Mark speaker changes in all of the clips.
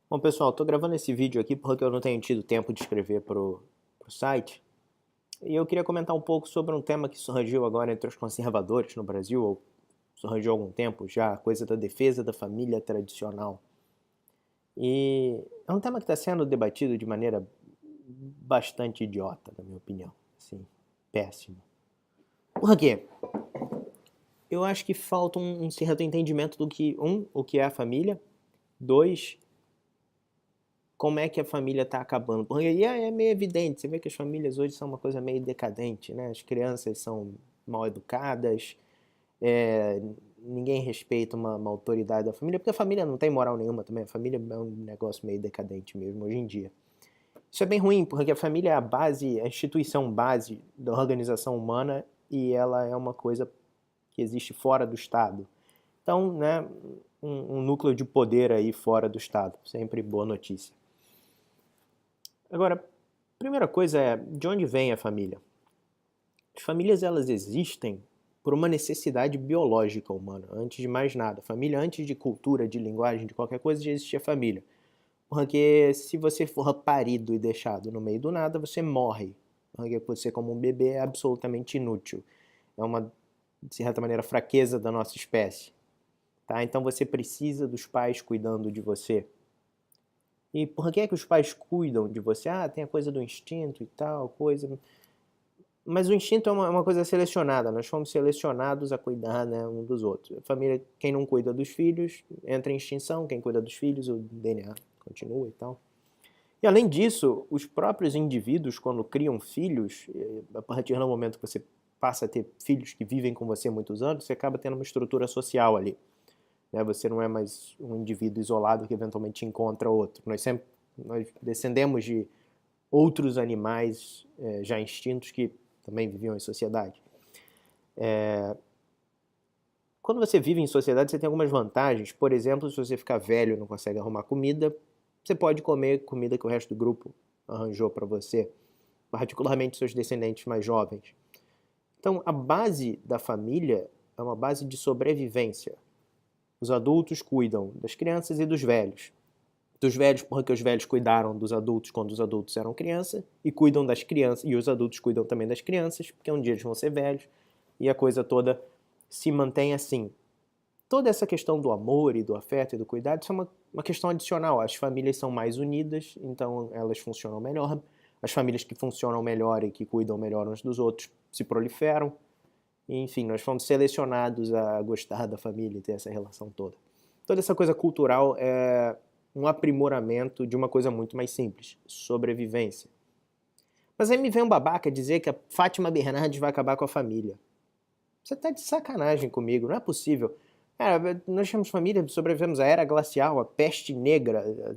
Speaker 1: Bom, pessoal, estou gravando esse vídeo aqui porque eu não tenho tido tempo de escrever pro site. E eu queria comentar um pouco sobre um tema que surgiu agora entre os conservadores no Brasil, ou surgiu há algum tempo já, a coisa da defesa da família tradicional. E é um tema que está sendo debatido de maneira bastante idiota, na minha opinião. Assim, péssimo. Por quê? Eu acho que falta um certo entendimento do que, o que é a família, dois, como é que a família está acabando. Porque aí é meio evidente, você vê que as famílias hoje são uma coisa meio decadente, né? As crianças são mal educadas, é, ninguém respeita uma autoridade da família, porque a família não tem moral nenhuma também, a família é um negócio meio decadente mesmo hoje em dia. Isso é bem ruim, porque a família é a base, a instituição base da organização humana e ela é uma coisa que existe fora do Estado. Então, né, um núcleo de poder aí fora do Estado, sempre boa notícia. Agora, primeira coisa é, de onde vem a família? As famílias, elas existem por uma necessidade biológica humana, antes de mais nada. Família, antes de cultura, de linguagem, de qualquer coisa, já existia família. Porque se você for parido e deixado no meio do nada, você morre. Porque você, como um bebê, é absolutamente inútil. É uma, de certa maneira, fraqueza da nossa espécie. Tá? Então você precisa dos pais cuidando de você. E por que é que os pais cuidam de você? Ah, tem a coisa do instinto e tal, coisa. Mas o instinto é uma coisa selecionada, nós fomos selecionados a cuidar, né, um dos outros. A família, quem não cuida dos filhos, entra em extinção, quem cuida dos filhos, o DNA continua e tal. E além disso, os próprios indivíduos, quando criam filhos, a partir do momento que você passa a ter filhos que vivem com você há muitos anos, você acaba tendo uma estrutura social ali. Né? Você não é mais um indivíduo isolado que eventualmente encontra outro. Nós descendemos de outros animais já extintos que também viviam em sociedade. Quando você vive em sociedade, você tem algumas vantagens. Por exemplo, se você ficar velho e não consegue arrumar comida, você pode comer comida que o resto do grupo arranjou para você, particularmente seus descendentes mais jovens. Então, a base da família é uma base de sobrevivência. Os adultos cuidam das crianças e dos velhos. Dos velhos porque os velhos cuidaram dos adultos quando os adultos eram crianças e cuidam das crianças, e os adultos cuidam também das crianças, porque um dia eles vão ser velhos e a coisa toda se mantém assim. Toda essa questão do amor e do afeto e do cuidado, isso é uma questão adicional. As famílias são mais unidas, então elas funcionam melhor. As famílias que funcionam melhor e que cuidam melhor uns dos outros se proliferam. E, enfim, nós fomos selecionados a gostar da família e ter essa relação toda. Toda essa coisa cultural é um aprimoramento de uma coisa muito mais simples, sobrevivência. Mas aí me vem um babaca dizer que a Fátima Bernardes vai acabar com a família. Você tá de sacanagem comigo, não é possível. Cara, nós tínhamos família, sobrevivemos à era glacial, a peste negra, a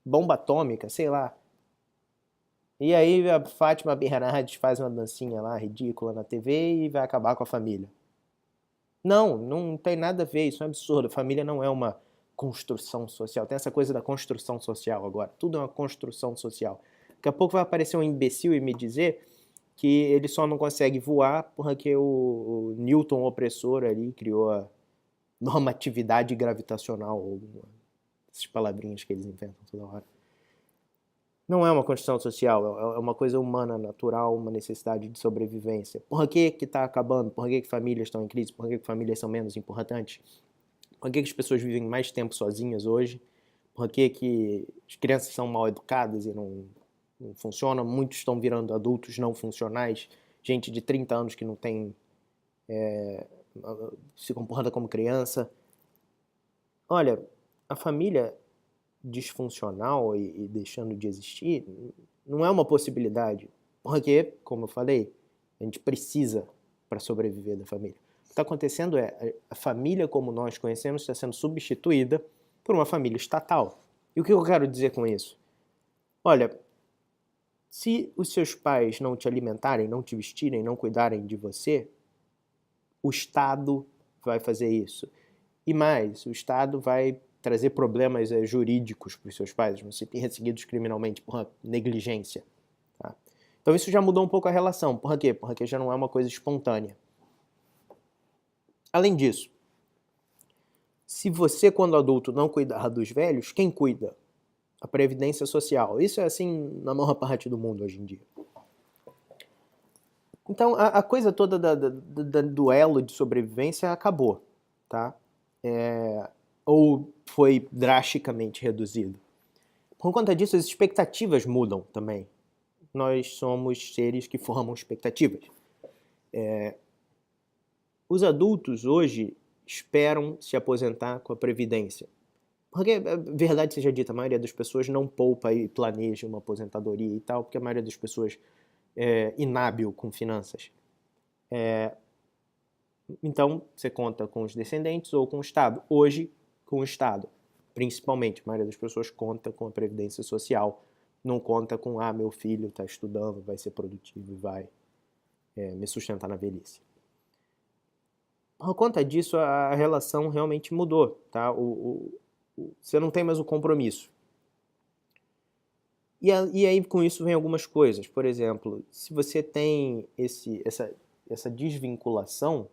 Speaker 1: bomba atômica, sei lá. E aí a Fátima Bernardes faz uma dancinha lá ridícula na TV e vai acabar com a família. Não, não tem nada a ver, isso é um absurdo. A família não é uma construção social. Tem essa coisa da construção social agora. Tudo é uma construção social. Daqui a pouco vai aparecer um imbecil e me dizer que ele só não consegue voar porque o Newton opressor ali criou a normatividade gravitacional, ou essas palavrinhas que eles inventam toda hora. Não é uma construção social, é uma coisa humana, natural, uma necessidade de sobrevivência. Por que que está acabando? Por que que famílias estão em crise? Por que que famílias são menos importantes? Por que que as pessoas vivem mais tempo sozinhas hoje? Por que que as crianças são mal educadas e não funcionam? Muitos estão virando adultos não funcionais, gente de 30 anos que não tem, se comporta como criança. Olha, a família disfuncional e deixando de existir não é uma possibilidade, porque, como eu falei, a gente precisa para sobreviver da família. O que está acontecendo é a família como nós conhecemos está sendo substituída por uma família estatal. E o que eu quero dizer com isso? Olha, se os seus pais não te alimentarem, não te vestirem, não cuidarem de você, o Estado vai fazer isso. E mais, o Estado vai trazer problemas jurídicos para os seus pais, vão ser perseguidos criminalmente por negligência. Tá? Então isso já mudou um pouco a relação. Por quê? Porque já não é uma coisa espontânea. Além disso, se você, quando adulto, não cuidar dos velhos, quem cuida? a previdência social. Isso é assim na maior parte do mundo hoje em dia. Então, a coisa toda do duelo de sobrevivência acabou, tá? Ou foi drasticamente reduzido. Por conta disso, as expectativas mudam também. Nós somos seres que formam expectativas. Os adultos hoje esperam se aposentar com a previdência. Porque, verdade seja dita, a maioria das pessoas não poupa e planeja uma aposentadoria e tal, porque a maioria das pessoas é inábil com finanças. Então, você conta com os descendentes ou com o Estado. Hoje, com o Estado, principalmente. A maioria das pessoas conta com a previdência social. Não conta com, meu filho está estudando, vai ser produtivo e vai me sustentar na velhice. Por conta disso, a relação realmente mudou, tá? Você não tem mais o compromisso. E aí, com isso, vem algumas coisas. Por exemplo, se você tem essa desvinculação,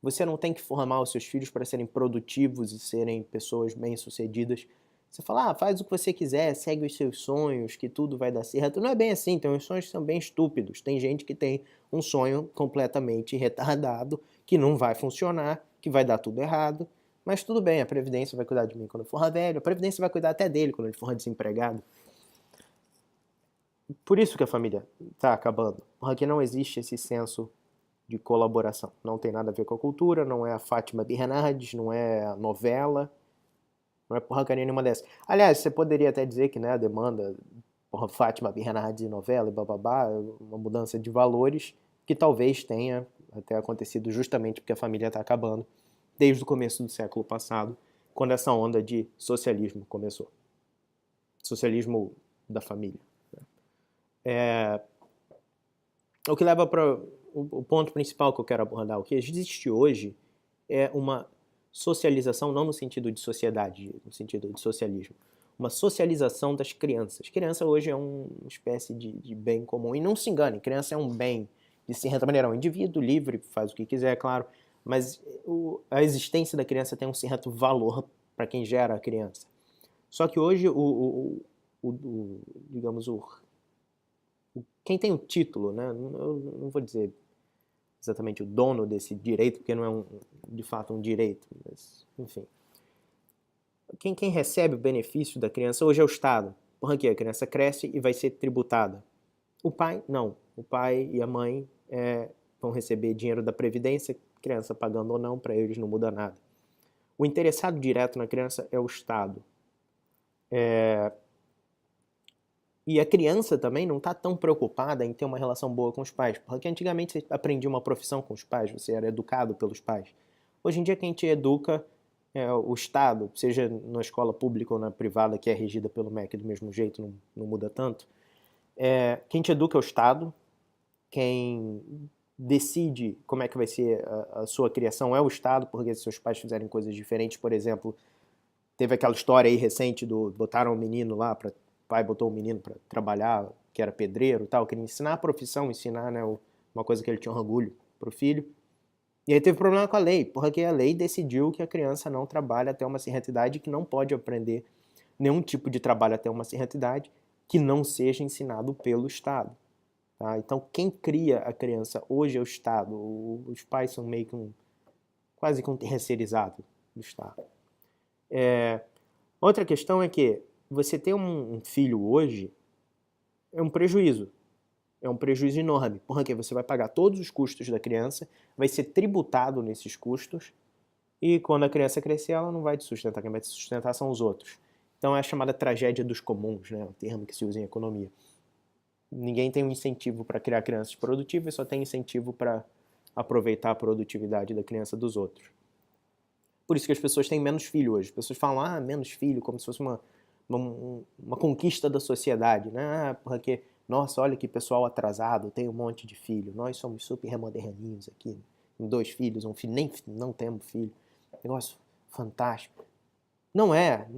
Speaker 1: você não tem que formar os seus filhos para serem produtivos e serem pessoas bem-sucedidas. Você fala, faz o que você quiser, segue os seus sonhos, que tudo vai dar certo. Não é bem assim, tem uns sonhos que são bem estúpidos. Tem gente que tem um sonho completamente retardado, que não vai funcionar, que vai dar tudo errado. Mas tudo bem, a Previdência vai cuidar de mim quando eu for velho, a Previdência vai cuidar até dele quando ele for desempregado. Por isso que a família está acabando. Porque não existe esse senso de colaboração. Não tem nada a ver com a cultura, não é a Fátima Bernardes, não é a novela, não é porcaria nenhuma dessa. Aliás, você poderia até dizer que, né, a demanda por Fátima Bernardes e novela e bababá, uma mudança de valores que talvez tenha até acontecido justamente porque a família está acabando desde o começo do século passado, quando essa onda de socialismo começou. Socialismo da família. O que leva para o ponto principal que eu quero abordar. O que existe hoje é uma socialização, não no sentido de sociedade, no sentido de socialismo. Uma socialização das crianças. Criança hoje é uma espécie de bem comum. E não se engane, criança é um bem de certa maneira, é um indivíduo livre, faz o que quiser, é claro, mas a existência da criança tem um certo valor para quem gera a criança. Só que hoje, digamos, quem tem o título, né? Eu não vou dizer exatamente o dono desse direito, porque não é de fato um direito, mas enfim. Quem recebe o benefício da criança hoje é o Estado. Porque a criança cresce e vai ser tributada. O pai, não. O pai e a mãe vão receber dinheiro da Previdência, criança pagando ou não, para eles não muda nada. O interessado direto na criança é o Estado. E a criança também não está tão preocupada em ter uma relação boa com os pais, porque antigamente você aprendia uma profissão com os pais, você era educado pelos pais. Hoje em dia quem te educa é o Estado, seja na escola pública ou na privada, que é regida pelo MEC do mesmo jeito, não muda tanto. Quem te educa é o Estado, quem decide como é que vai ser a sua criação é o Estado, porque se seus pais fizerem coisas diferentes, por exemplo, teve aquela história aí recente botaram um menino lá, o pai botou um menino para trabalhar, que era pedreiro e tal, queria ensinar a profissão, ensinar, né, uma coisa que ele tinha orgulho pro filho. E aí teve problema com a lei, porque a lei decidiu que a criança não trabalha até uma certa idade, que não pode aprender nenhum tipo de trabalho até uma certa idade que não seja ensinado pelo Estado. Tá? Então, quem cria a criança hoje é o Estado. Os pais são meio que quase que um terceirizado do Estado. Outra questão é que você ter um filho hoje é um prejuízo. É um prejuízo enorme, porque você vai pagar todos os custos da criança, vai ser tributado nesses custos, e quando a criança crescer, ela não vai te sustentar, quem vai te sustentar são os outros. Então é a chamada tragédia dos comuns, né? O termo que se usa em economia. Ninguém tem um incentivo para criar crianças produtivas, só tem incentivo para aproveitar a produtividade da criança dos outros. Por isso que as pessoas têm menos filho hoje. As pessoas falam, menos filho, como se fosse uma conquista da sociedade, né? Porque, nossa, olha que pessoal atrasado, tem um monte de filho. Nós somos super remoderninhos aqui. 2 filhos, um filho, nem não temos filho. Negócio fantástico. Não é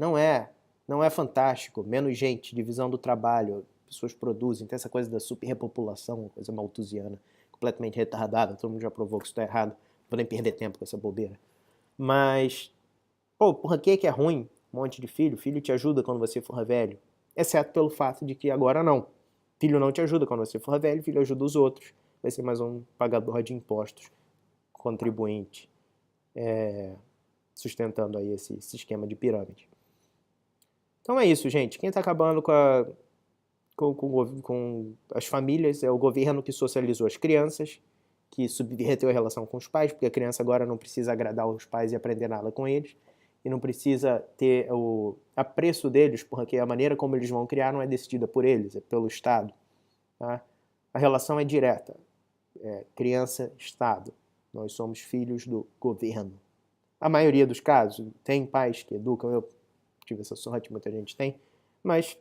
Speaker 1: fantástico. Menos gente, divisão do trabalho, pessoas produzem, tem essa coisa da superrepopulação, coisa malthusiana, completamente retardada, todo mundo já provou que isso está errado, não podem perder tempo com essa bobeira. Mas, por que é ruim? Um monte de filho te ajuda quando você for velho. exceto pelo fato de que agora não. Filho não te ajuda quando você for velho, filho ajuda os outros. Vai ser mais um pagador de impostos, contribuinte, sustentando aí esse esquema de pirâmide. Então é isso, gente. Quem está acabando com as famílias é o governo que socializou as crianças, que subverteu a relação com os pais, porque a criança agora não precisa agradar os pais e aprender nada com eles, e não precisa ter o apreço deles, porque a maneira como eles vão criar não é decidida por eles, é pelo Estado. Tá? A relação é direta. Criança-Estado. Nós somos filhos do governo. A maioria dos casos, tem pais que educam, eu tive essa sorte, muita gente tem, mas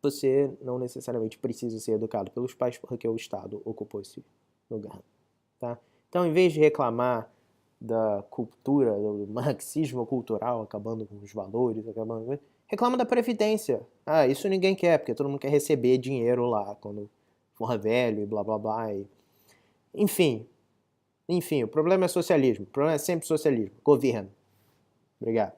Speaker 1: você não necessariamente precisa ser educado pelos pais porque o Estado ocupou esse lugar. Tá? Então, em vez de reclamar da cultura, do marxismo cultural, acabando com os valores, reclama da Previdência. Ah, isso ninguém quer, porque todo mundo quer receber dinheiro lá quando for velho e blá blá blá. Enfim, o problema é socialismo. O problema é sempre socialismo. Governo. Obrigado.